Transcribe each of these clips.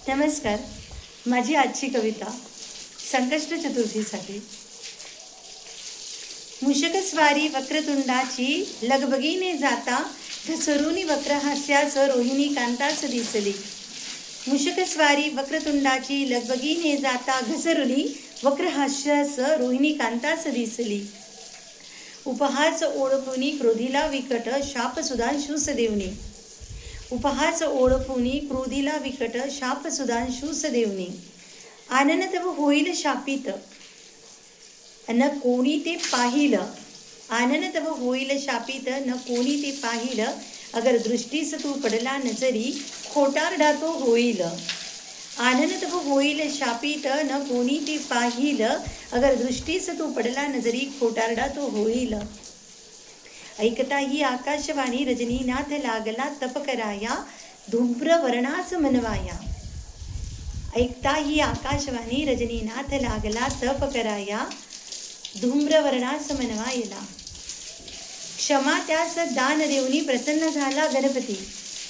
नमस्कार. माझी आजची कविता संकष्ट चतुर्थीसाठी. मुषकस्वारी वक्रतुंडाची लगबगीने जाता घसरुनी वक्रहास्यास रोहिणी कांतास दिसली. मुषकस्वारी वक्रतुंडाची लगबगीने जाता घसरुनी वक्रहास्यास रोहिणी कांतास दिसली. उपहास ओळखुनी क्रोधीला विकट शाप सुधांशूस देवनी. उपहास ओळखुनी क्रोधीला विकट शाप सुधांशूस देवनी. आनन तव होईल शापित न कोणी ते पाहिल. आनन तव होईल शापित न कोणी ते पाहिल. अगर दृष्टीस तू पडला नजरी खोटारडा तो होईल. आनन तव होईल शापित न कोणी ते पाहिल. अगर दृष्टीस तू पडला नजरी खोटारडा तो होईल. ऐकता ही आकाशवाणी रजनीनाथ लागला तप कराया धूम्रवर्णास मनवाया. ऐकता ही आकाशवाणी रजनीनाथ लागला तप कराया धूम्रवर्णास मनवायला. क्षमा त्यास दान देऊनी प्रसन्न झाला गणपती.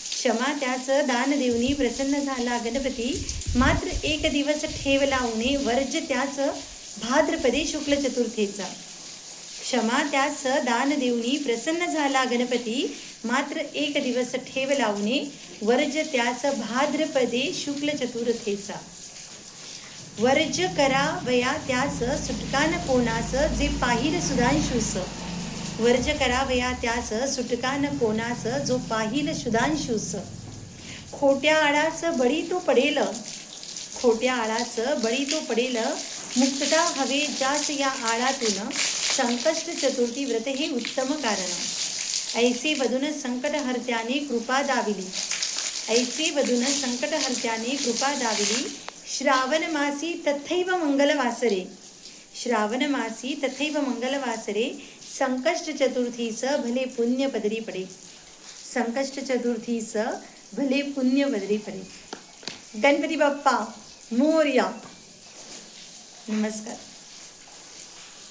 क्षमा त्यास दान देऊनी प्रसन्न झाला गणपती. मात्र एक दिवस ठेवला उणे वर्ज त्यास भाद्रपदे शुक्ल चतुर्थीचा. क्षमा त्यास दान देऊनी प्रसन्न झाला गणपती. मात्र एक दिवस ठेव लावणे वर्ज त्यास भाद्रपदे शुक्ल चतुर्थीचा. वर्ज करा वया त्यास सुटकान कोणास जे पाहिल सुधांशूस. वर्ज करा वया त्यास सुटकान कोणास जो पाहिल सुधांशूस. खोट्या आळास बळी तो पडेल. खोट्या आळास बळी तो पडेल. मुक्तता हवे जास या आळातून संकष्ट चतुर्थी व्रत हे उत्तम कारण. ऐसे वधून संकट हर्त्याने कृपा दाविली. ऐसे वधून संकट हर्त्याने कृपा दाविली. श्रावण मासी तथैव मंगलवासरे. श्रावण मासी तथैव मंगलवासरे. संकष्ट चतुर्थीस भले पुण्य पदरी पडे. संकष्ट चतुर्थीस भले पुण्य पदरी पडे. गणपती बाप्पा मोरया. नमस्कार.